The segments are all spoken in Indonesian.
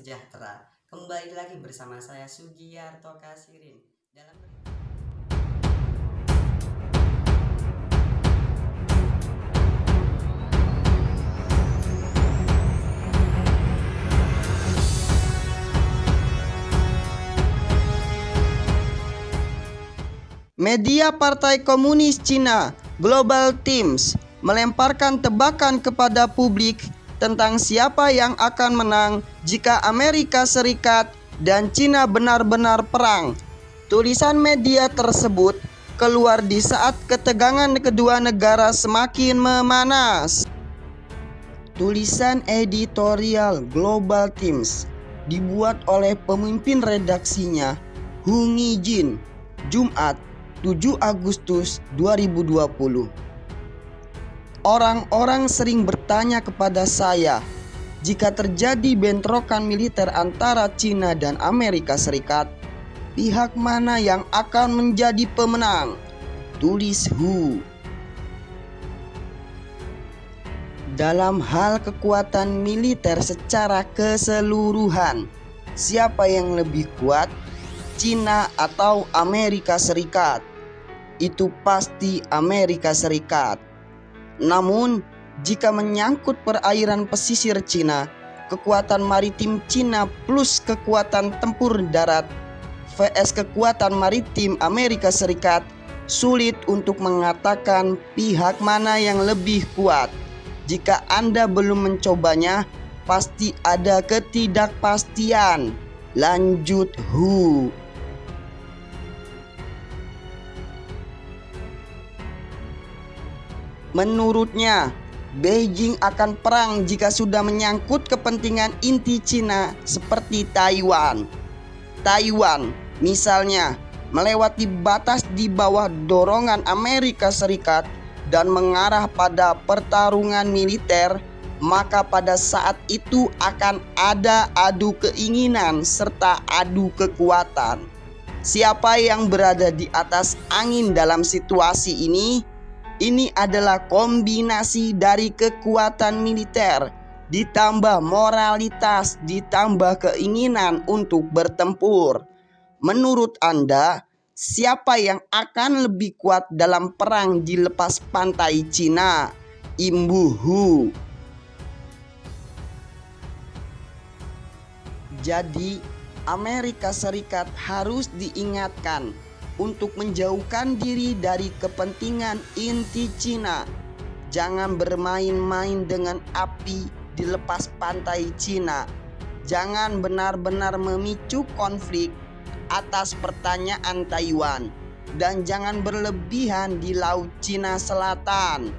sejahtera. Kembali lagi bersama saya Sugiyarto Kasirin dalam Media Partai Komunis Cina, Global Times, melemparkan tebakan kepada publik tentang siapa yang akan menang jika Amerika Serikat dan Cina benar-benar perang. Tulisan media tersebut keluar di saat ketegangan kedua negara semakin memanas. Tulisan editorial Global Times dibuat oleh pemimpin redaksinya, Hu Ngijin, Jumat 7 Agustus 2020. Orang-orang sering bertanya kepada saya, jika terjadi bentrokan militer antara Cina dan Amerika Serikat, pihak mana yang akan menjadi pemenang? Tulis Hu. Dalam hal kekuatan militer secara keseluruhan, siapa yang lebih kuat, Cina atau Amerika Serikat? Itu pasti Amerika Serikat. Namun, jika menyangkut perairan pesisir Cina, kekuatan maritim Cina plus kekuatan tempur darat vs kekuatan maritim Amerika Serikat, sulit untuk mengatakan pihak mana yang lebih kuat. Jika Anda belum mencobanya, pasti ada ketidakpastian. Lanjut Hu. Menurutnya, Beijing akan perang jika sudah menyangkut kepentingan inti Cina seperti Taiwan. Taiwan, misalnya, melewati batas di bawah dorongan Amerika Serikat dan mengarah pada pertarungan militer, maka pada saat itu akan ada adu keinginan serta adu kekuatan. Siapa yang berada di atas angin dalam situasi ini? Ini adalah kombinasi dari kekuatan militer ditambah moralitas ditambah keinginan untuk bertempur. Menurut Anda, siapa yang akan lebih kuat dalam perang di lepas pantai Cina? Imbu Hu. Jadi, Amerika Serikat harus diingatkan untuk menjauhkan diri dari kepentingan inti Cina. Jangan bermain-main dengan api di lepas pantai Cina. Jangan benar-benar memicu konflik atas pertanyaan Taiwan. Dan jangan berlebihan di Laut Cina Selatan.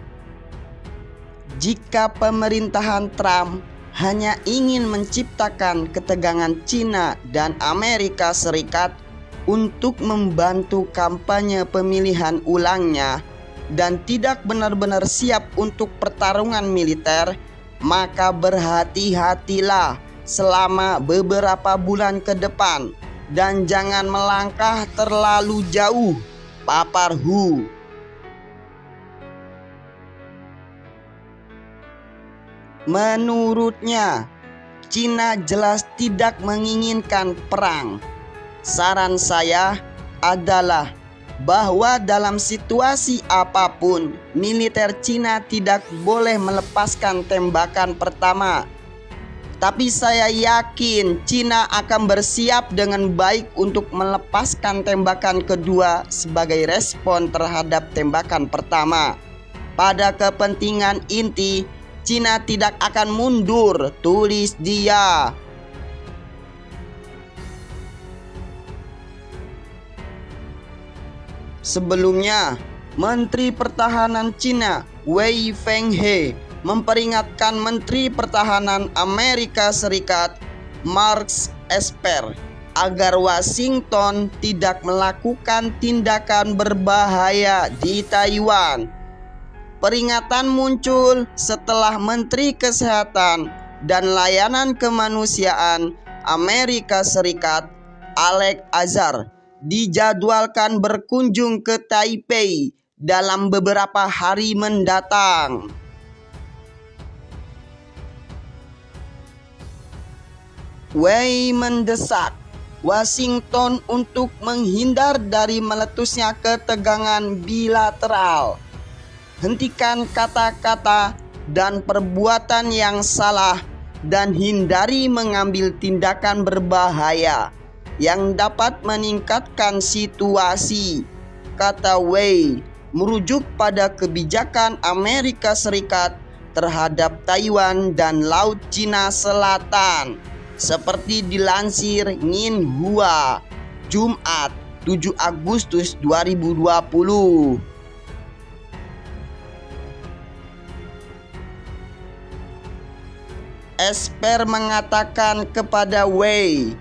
Jika pemerintahan Trump hanya ingin menciptakan ketegangan Cina dan Amerika Serikat untuk membantu kampanye pemilihan ulangnya dan tidak benar-benar siap untuk pertarungan militer, maka berhati-hatilah selama beberapa bulan ke depan dan jangan melangkah terlalu jauh. Papar Hu. Menurutnya, Cina jelas tidak menginginkan perang. Saran saya adalah bahwa dalam situasi apapun, militer Cina tidak boleh melepaskan tembakan pertama. Tapi saya yakin Cina akan bersiap dengan baik untuk melepaskan tembakan kedua sebagai respon terhadap tembakan pertama. Pada kepentingan inti, Cina tidak akan mundur, tulis dia. Sebelumnya, Menteri Pertahanan Cina Wei Fenghe memperingatkan Menteri Pertahanan Amerika Serikat Mark Esper agar Washington tidak melakukan tindakan berbahaya di Taiwan. Peringatan muncul setelah Menteri Kesehatan dan Layanan Kemanusiaan Amerika Serikat Alex Azar dijadwalkan berkunjung ke Taipei dalam beberapa hari mendatang. Wei mendesak Washington untuk menghindar dari meletusnya ketegangan bilateral. Hentikan kata-kata dan perbuatan yang salah dan hindari mengambil tindakan berbahaya yang dapat meningkatkan situasi, kata Wei, merujuk pada kebijakan Amerika Serikat terhadap Taiwan dan Laut Cina Selatan, seperti dilansir Xinhua, Jumat 7 Agustus 2020. Esper mengatakan kepada Wei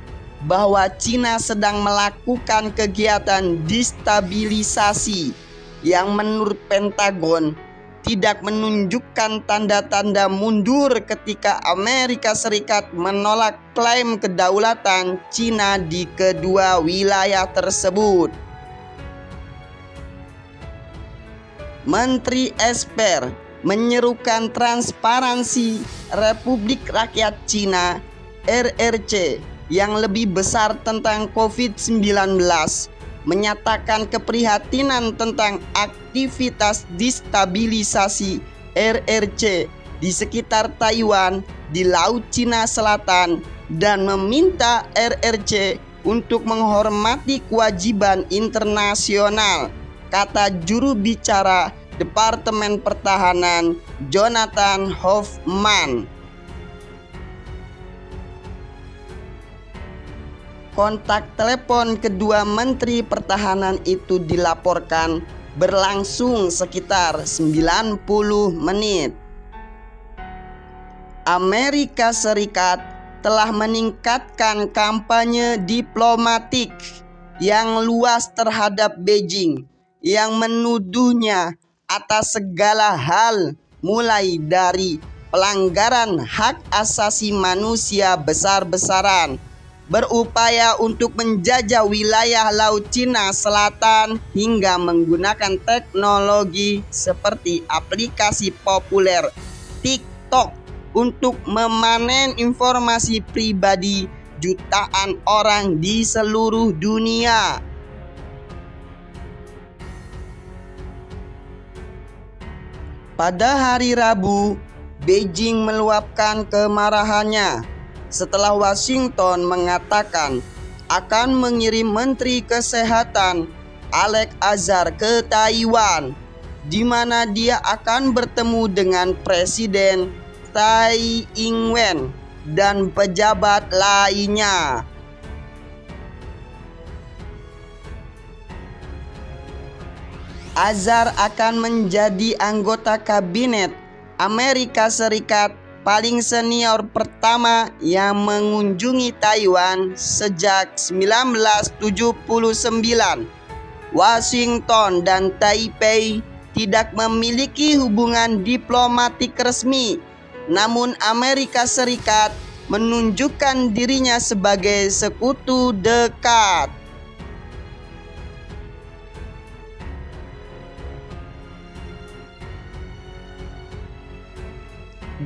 bahwa Cina sedang melakukan kegiatan destabilisasi yang menurut Pentagon tidak menunjukkan tanda-tanda mundur ketika Amerika Serikat menolak klaim kedaulatan Cina di kedua wilayah tersebut. Menteri Esper menyerukan transparansi Republik Rakyat Cina (RRC) yang lebih besar tentang COVID-19, menyatakan keprihatinan tentang aktivitas destabilisasi RRC di sekitar Taiwan di Laut Cina Selatan dan meminta RRC untuk menghormati kewajiban internasional, kata juru bicara Departemen Pertahanan Jonathan Hoffman. Kontak telepon kedua Menteri Pertahanan itu dilaporkan berlangsung sekitar 90 menit. Amerika Serikat telah meningkatkan kampanye diplomatik yang luas terhadap Beijing yang menuduhnya atas segala hal, mulai dari pelanggaran hak asasi manusia besar-besaran, berupaya untuk menjajah wilayah Laut Cina Selatan, hingga menggunakan teknologi seperti aplikasi populer TikTok untuk memanen informasi pribadi jutaan orang di seluruh dunia. Pada hari Rabu, Beijing meluapkan kemarahannya setelah Washington mengatakan akan mengirim Menteri Kesehatan Alex Azar ke Taiwan, di mana dia akan bertemu dengan Presiden Tsai Ing-wen dan pejabat lainnya. Azar akan menjadi anggota kabinet Amerika Serikat paling senior pertama yang mengunjungi Taiwan sejak 1979. Washington dan Taipei tidak memiliki hubungan diplomatik resmi, namun Amerika Serikat menunjukkan dirinya sebagai sekutu dekat.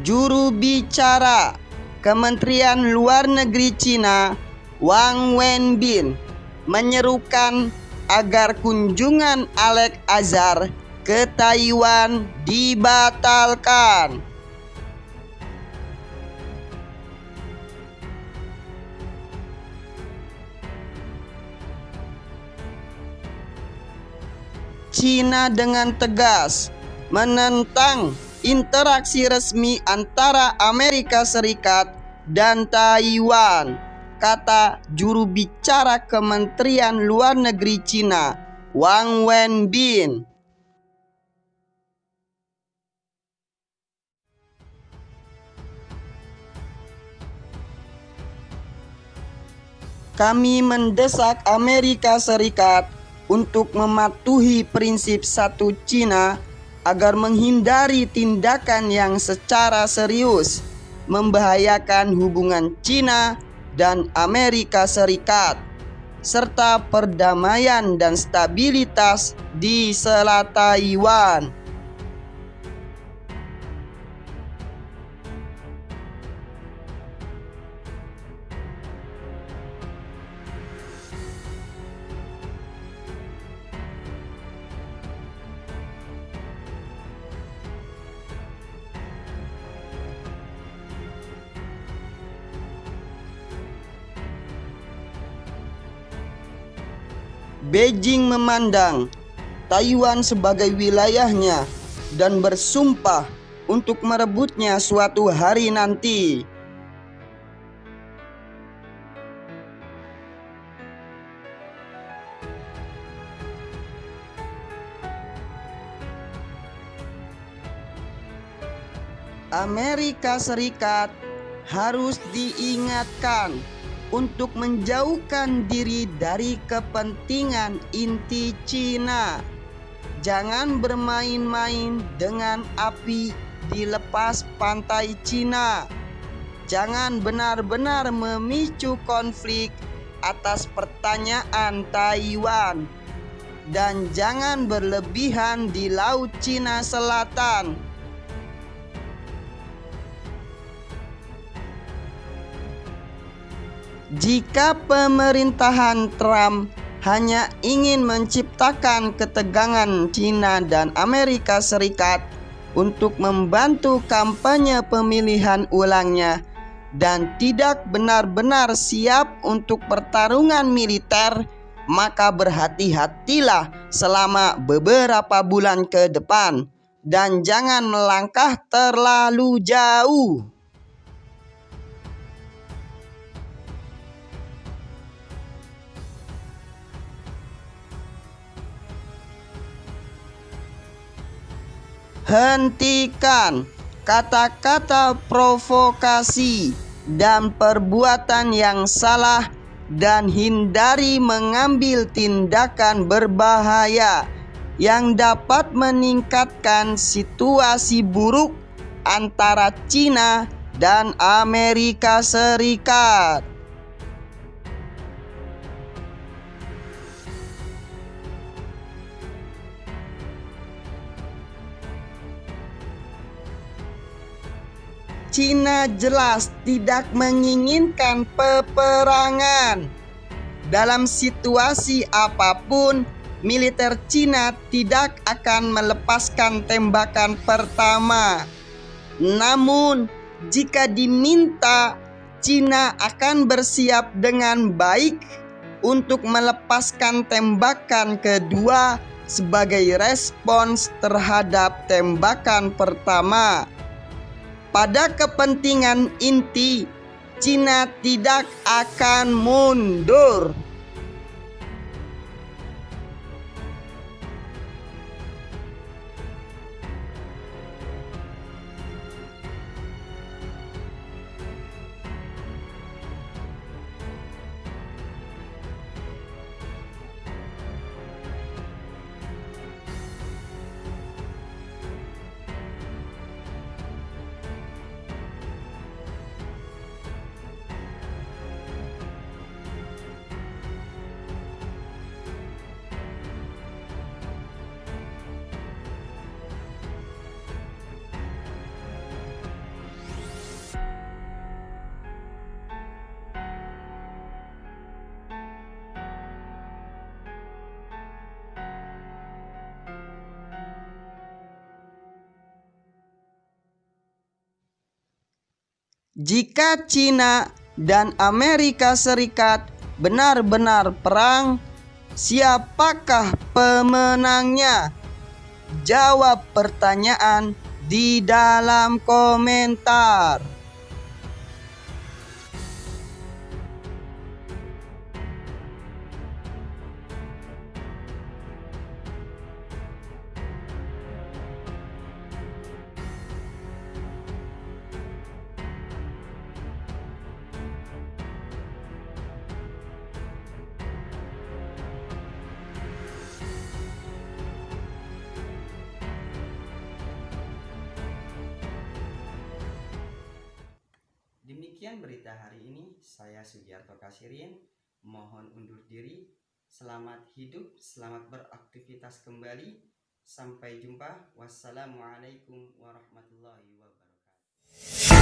Juru bicara Kementerian Luar Negeri Cina, Wang Wenbin, menyerukan agar kunjungan Alex Azar ke Taiwan dibatalkan. Cina dengan tegas menentang interaksi resmi antara Amerika Serikat dan Taiwan, kata juru bicara Kementerian Luar Negeri Cina, Wang Wenbin. Kami mendesak Amerika Serikat untuk mematuhi prinsip satu Cina agar menghindari tindakan yang secara serius membahayakan hubungan Cina dan Amerika Serikat, serta perdamaian dan stabilitas di Selat Taiwan. Beijing memandang Taiwan sebagai wilayahnya dan bersumpah untuk merebutnya suatu hari nanti. Amerika Serikat harus diingatkan untuk menjauhkan diri dari kepentingan inti Cina. Jangan bermain-main dengan api di lepas pantai Cina. Jangan benar-benar memicu konflik atas pertanyaan Taiwan. Dan jangan berlebihan di Laut Cina Selatan. Jika pemerintahan Trump hanya ingin menciptakan ketegangan Cina dan Amerika Serikat untuk membantu kampanye pemilihan ulangnya dan tidak benar-benar siap untuk pertarungan militer, maka berhati-hatilah selama beberapa bulan ke depan dan jangan melangkah terlalu jauh. Hentikan kata-kata provokasi dan perbuatan yang salah dan hindari mengambil tindakan berbahaya yang dapat meningkatkan situasi buruk antara Cina dan Amerika Serikat. Cina jelas tidak menginginkan peperangan. Dalam situasi apapun, militer Cina tidak akan melepaskan tembakan pertama. Namun, jika diminta, Cina akan bersiap dengan baik untuk melepaskan tembakan kedua sebagai respons terhadap tembakan pertama. Pada kepentingan inti, Cina tidak akan mundur. Jika Cina dan Amerika Serikat benar-benar perang, siapakah pemenangnya? Jawab pertanyaan di dalam komentar. Demikian berita hari ini. Saya Sugiarto Kasirin. Mohon undur diri. Selamat hidup, selamat beraktivitas kembali. Sampai jumpa. Wassalamualaikum warahmatullahi wabarakatuh.